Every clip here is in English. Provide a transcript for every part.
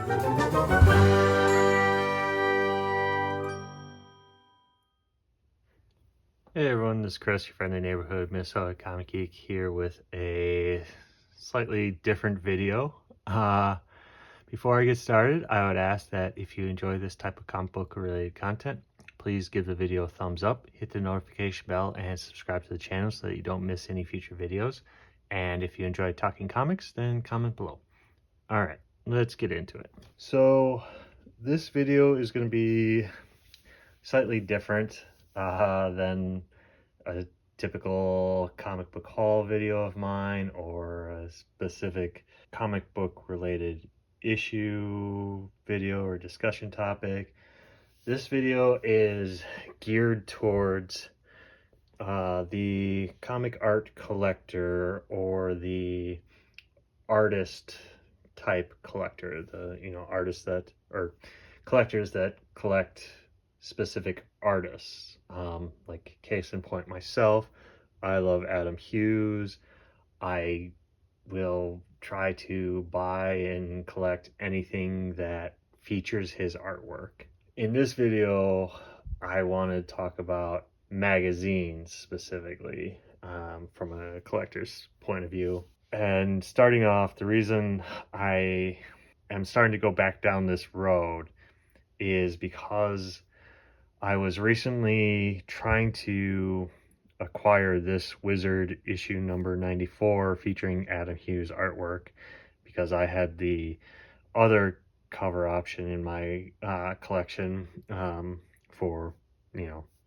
Hey everyone, this is Chris, your friendly neighborhood Minnesota comic geek, here with a slightly different video. Before I get started, I would ask that if you enjoy this type of comic book related content, please give the video a thumbs up, hit the notification bell, and subscribe to the channel so that you don't miss any future videos. And if you enjoy talking comics, then comment below. Alright, let's get into it. So this video is going to be slightly different than a typical comic book haul video of mine or a specific comic book related issue video or discussion topic. This video is geared towards the comic art collector or the artist type collector, the artists that, or collectors that collect specific artists. Like case in point, myself, I love Adam Hughes. I will try to buy and collect anything that features his artwork. In this video, I want to talk about magazines specifically, from a collector's point of view. And starting off, the reason I am starting to go back down this road is because I was recently trying to acquire this Wizard issue number 94 featuring Adam Hughes artwork, because I had the other cover option in my collection for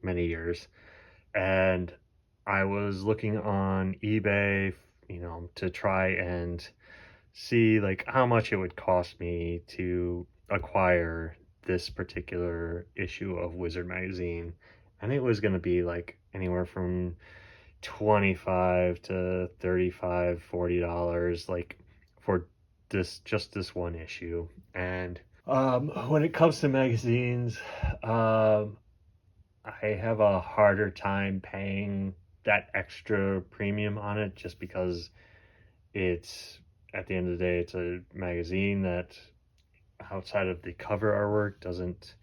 many years, and I was looking on eBay to try and see like how much it would cost me to acquire this particular issue of Wizard magazine, and it was going to be like anywhere from 25 to 35, $40, like for this one issue. And when it comes to magazines, I have a harder time paying that extra premium on it, just because it's, at the end of the day, it's a magazine that, outside of the cover artwork, doesn't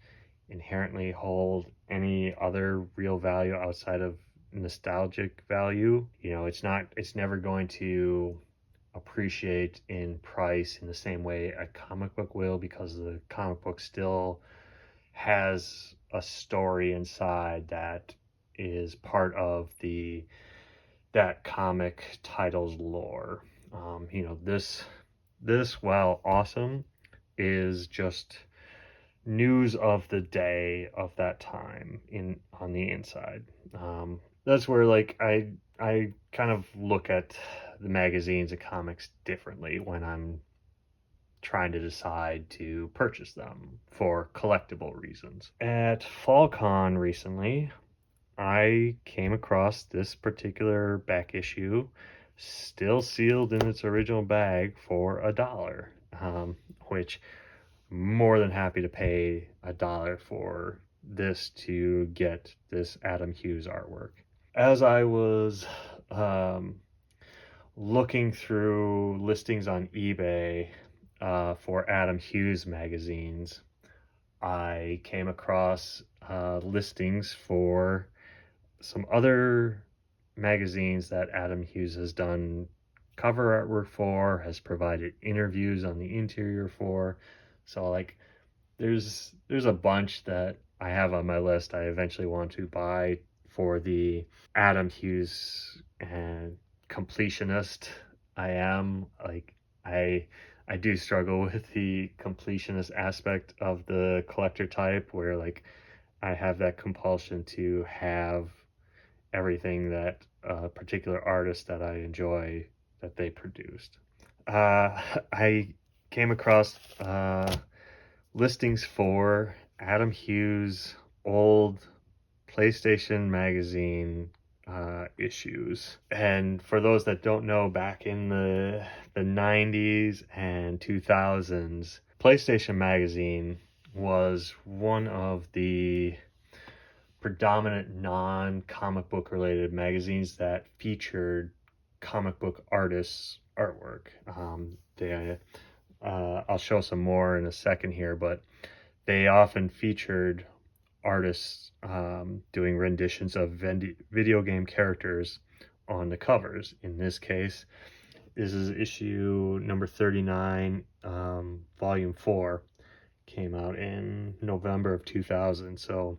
inherently hold any other real value outside of nostalgic value. It's never going to appreciate in price in the same way a comic book will, because the comic book still has a story inside that is part of that comic title's lore. This, while awesome, is just news of the day of that time on the inside. That's where like I kind of look at the magazines and comics differently when I'm trying to decide to purchase them for collectible reasons. At FallCon recently, I came across this particular back issue, still sealed in its original bag, for $1, which more than happy to pay $1 for this to get this Adam Hughes artwork. As I was looking through listings on eBay for Adam Hughes magazines, I came across listings for some other magazines that Adam Hughes has done cover artwork for, has provided interviews on the interior for. So like there's a bunch that I have on my list I eventually want to buy for the Adam Hughes and completionist I am. Like I do struggle with the completionist aspect of the collector type, where like I have that compulsion to have everything that a particular artist that I enjoy that they produced. I came across listings for Adam Hughes old PlayStation magazine issues. And for those that don't know, back in the 90s and 2000s, PlayStation magazine was one of the predominant non-comic book related magazines that featured comic book artists' artwork. I'll show some more in a second here, but they often featured artists doing renditions of video game characters on the covers. In this case, this is issue number 39, volume 4, came out in November of 2000. So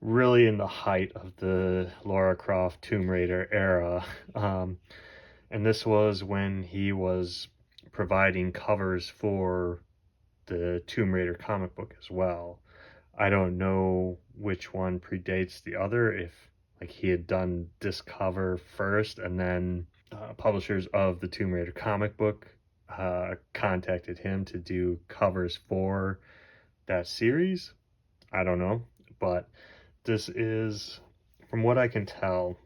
really in the height of the Lara Croft Tomb Raider era. And this was when he was providing covers for the Tomb Raider comic book as well. I don't know which one predates the other, if like he had done this cover first and then publishers of the Tomb Raider comic book contacted him to do covers for that series. I don't know, but this is, from what I can tell,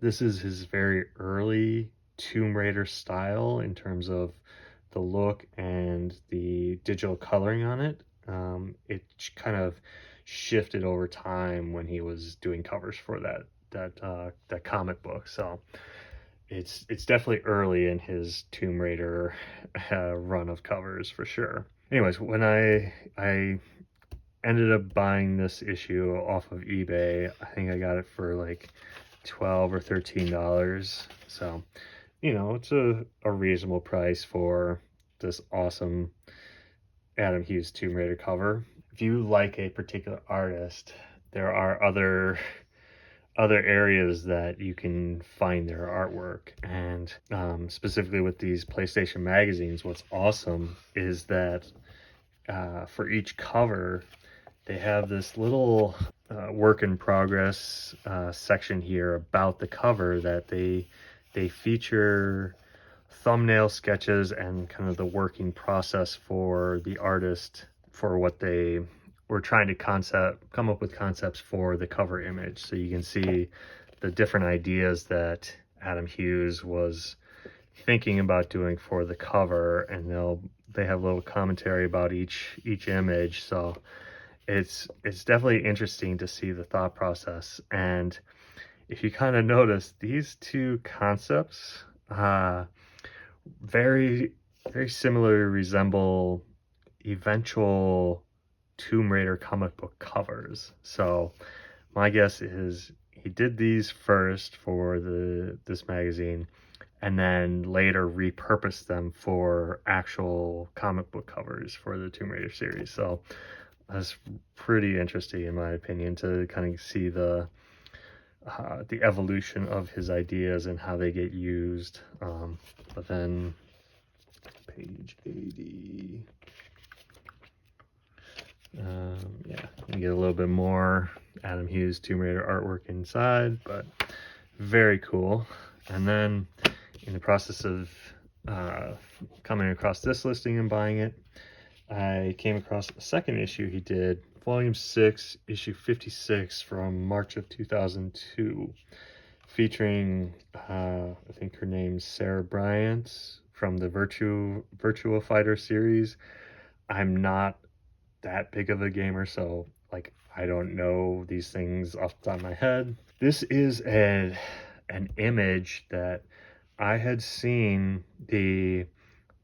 this is his very early Tomb Raider style in terms of the look and the digital coloring on it. It kind of shifted over time when he was doing covers for that comic book. So it's definitely early in his Tomb Raider run of covers for sure. Anyways, when I ended up buying this issue off of eBay, I think I got it for like $12 or $13. So, you know, it's a reasonable price for this awesome Adam Hughes Tomb Raider cover. If you like a particular artist, there are other areas that you can find their artwork. And specifically with these PlayStation magazines, what's awesome is that for each cover, they have this little work in progress section here about the cover that they feature thumbnail sketches and kind of the working process for the artist for what they were trying to come up with concepts for the cover image. So you can see the different ideas that Adam Hughes was thinking about doing for the cover, and they have a little commentary about each image. So it's definitely interesting to see the thought process. And if you kind of notice, these two concepts very similarly resemble eventual Tomb Raider comic book covers. So my guess is he did these first for this magazine and then later repurposed them for actual comic book covers for the Tomb Raider series. So that's pretty interesting in my opinion to kind of see the evolution of his ideas and how they get used. But then page 80, yeah, you get a little bit more Adam Hughes Tomb Raider artwork inside, but very cool. And then in the process of coming across this listing and buying it, I came across a second issue he did, volume 6, issue 56 from March of 2002, featuring I think her name's Sarah Bryant from the Virtua Fighter series. I'm not that big of a gamer, so like I don't know these things off the top of my head. This is an image that I had seen the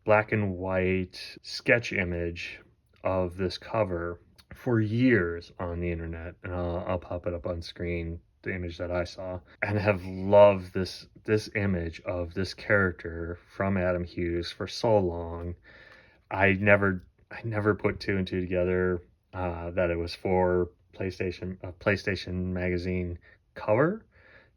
black and white sketch image of this cover for years on the internet, and I'll pop it up on screen, the image that I saw, and have loved this image of this character from Adam Hughes for so long. I never put two and two together that it was for PlayStation magazine cover,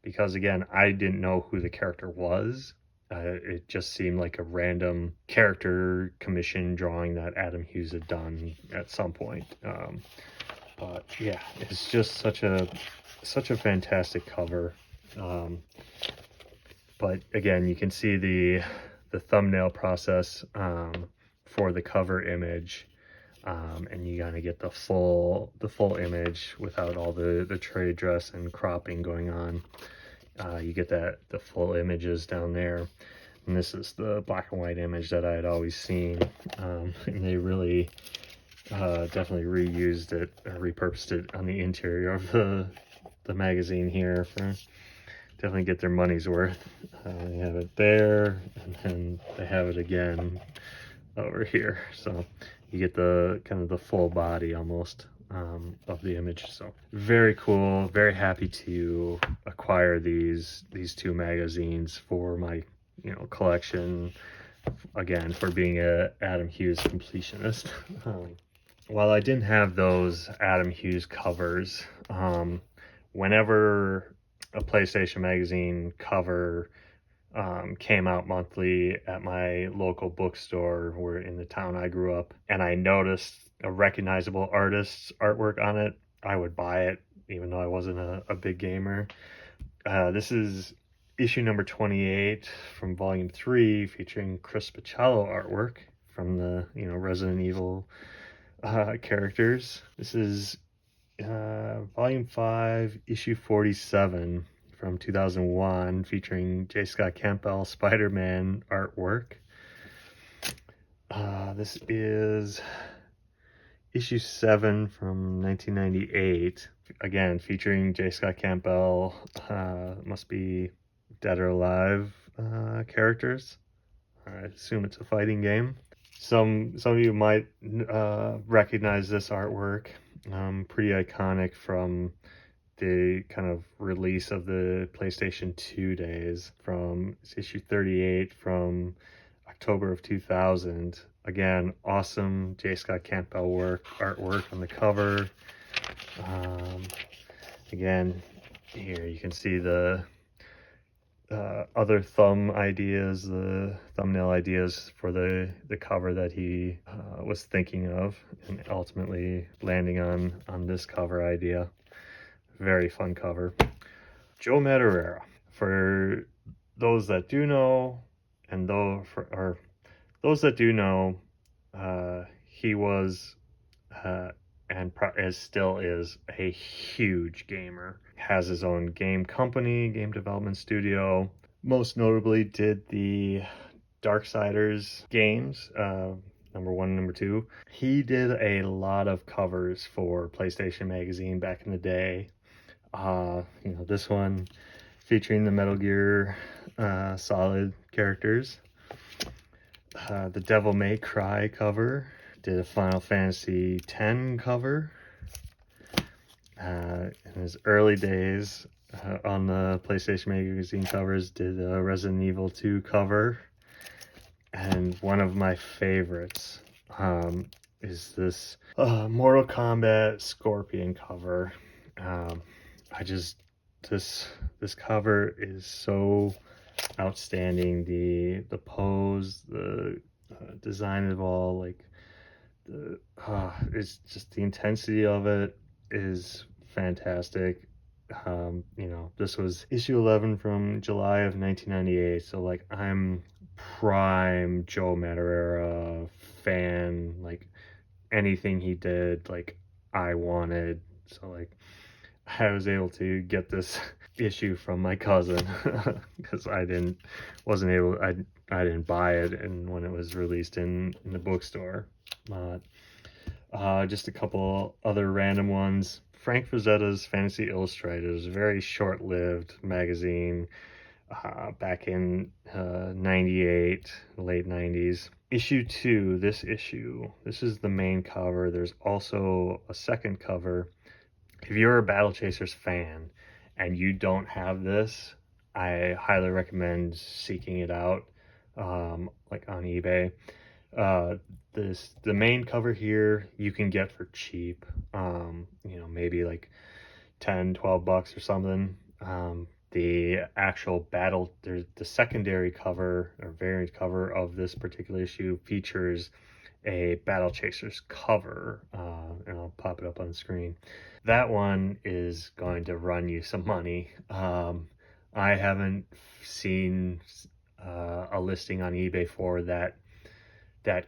because again, I didn't know who the character was. It just seemed like a random character commission drawing that Adam Hughes had done at some point. But yeah, it's just such a fantastic cover. But again, you can see the thumbnail process for the cover image, and you gotta get the full image without all the trade dress and cropping going on. You get the full images down there, and this is the black and white image that I had always seen, and they really definitely reused it, repurposed it on the interior of the magazine here for definitely get their money's worth. They have it there, and then they have it again over here. So you get the kind of the full body almost of the image. So very cool. Very happy to acquire these two magazines for my collection. Again, for being a Adam Hughes completionist. While I didn't have those Adam Hughes covers, whenever a PlayStation magazine cover came out monthly at my local bookstore where in the town I grew up, and I noticed a recognizable artist's artwork on it, I would buy it even though I wasn't a big gamer. This is issue number 28 from volume 3, featuring Chris Picciolo artwork from the Resident Evil characters. This is volume 5, issue 47 from 2001, featuring J. Scott Campbell Spider-Man artwork. This is issue 7 from 1998, again featuring J. Scott Campbell, must be Dead or Alive characters. I assume it's a fighting game. Some of you might recognize this artwork. Pretty iconic from the kind of release of the PlayStation 2 days, from issue 38 from October of 2000. Again, awesome J. Scott Campbell artwork on the cover. Again, here you can see the other thumbnail ideas for the cover that he was thinking of, and ultimately landing on this cover idea. Very fun cover. Joe Madureira. For those that do know, and those that do know, he was and still is a huge gamer. Has his own game company, game development studio. Most notably did the Darksiders games, number 1 and number 2. He did a lot of covers for PlayStation Magazine back in the day. This one featuring the Metal Gear Solid characters. The Devil May Cry cover. Did a Final Fantasy X cover. In his early days on the PlayStation Magazine covers, did a Resident Evil 2 cover. And one of my favorites is this Mortal Kombat Scorpion cover. This cover is so outstanding. The pose, the design of all, like it's just the intensity of it is fantastic. This was issue 11 from July of 1998, so like I'm prime Joe Madureira fan. Like anything he did, like I wanted. So like I was able to get this issue from my cousin because I didn't buy it, and when it was released in the bookstore. Just a couple other random ones. Frank Frazetta's Fantasy Illustrated is a very short-lived magazine back in 98, late 90s. Issue 2, this is the main cover. There's also a second cover. If you're a Battle Chasers fan and you don't have this, I highly recommend seeking it out, like on eBay. The main cover here you can get for cheap, maybe like 10-12 bucks or something. The actual the secondary cover or variant cover of this particular issue features a Battle Chasers cover, and I'll pop it up on the screen. That one is going to run you some money. I haven't seen a listing on eBay for that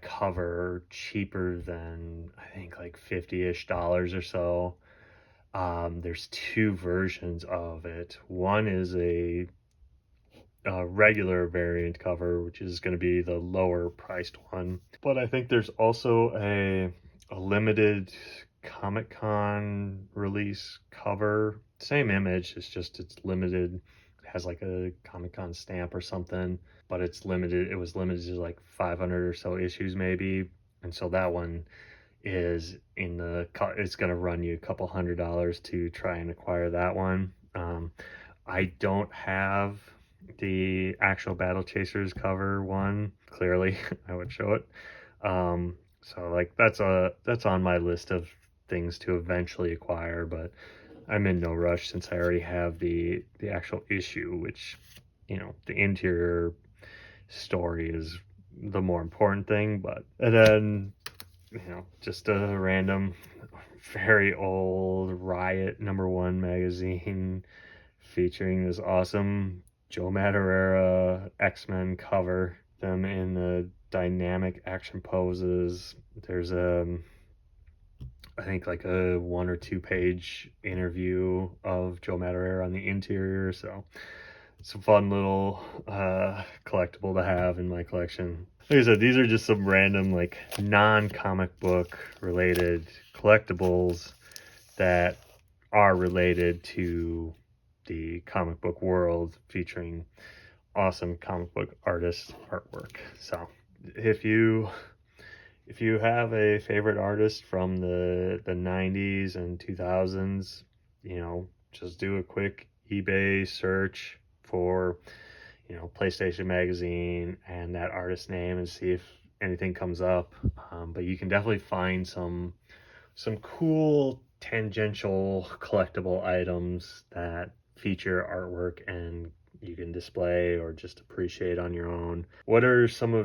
cover cheaper than, I think, like $50-ish or so. There's 2 versions of it. One is a regular variant cover, which is going to be the lower priced one, but I think there's also a limited Comic-Con release cover, same image, it's limited. It has like a Comic-Con stamp or something, but it's limited. It was limited to like 500 or so issues maybe. And so that one is in the, it's going to run you a couple $100 to try and acquire that one. I don't have the actual Battle Chasers cover one. Clearly, I would show it. So like that's on my list of things to eventually acquire, but I'm in no rush since I already have the actual issue, which, you know, the interior story is the more important thing. But and then, you know, just a random, very old Riot #1 magazine featuring this awesome Joe Madureira X-Men cover, them in the dynamic action poses. There's I think like a 1 or 2 page interview of Joe Madureira on the interior, so it's a fun little collectible to have in my collection. Like I said, these are just some random like non-comic book related collectibles that are related to the comic book world, featuring awesome comic book artist artwork. So if you have a favorite artist from the 90s and 2000s, you know, just do a quick eBay search for, you know, PlayStation Magazine and that artist name and see if anything comes up. But you can definitely find some cool tangential collectible items that feature artwork and you can display or just appreciate on your own. What are some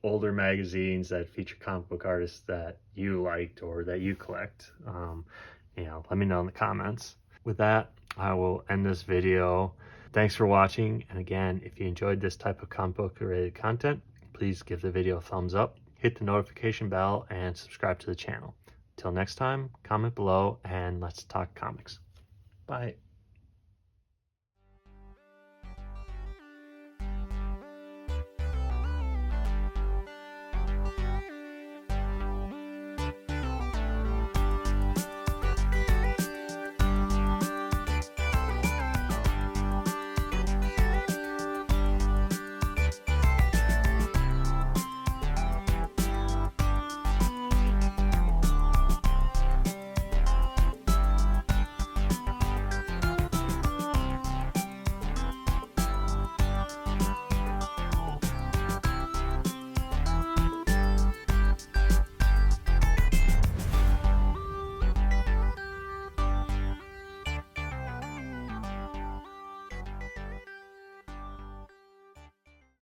older magazines that feature comic book artists that you liked or that you collect? You know, let me know in the comments. With that, I will end this video. Thanks for watching, and again, if you enjoyed this type of comic book related content, please give the video a thumbs up, hit the notification bell, and subscribe to the channel. Till next time, comment below and let's talk comics. Bye.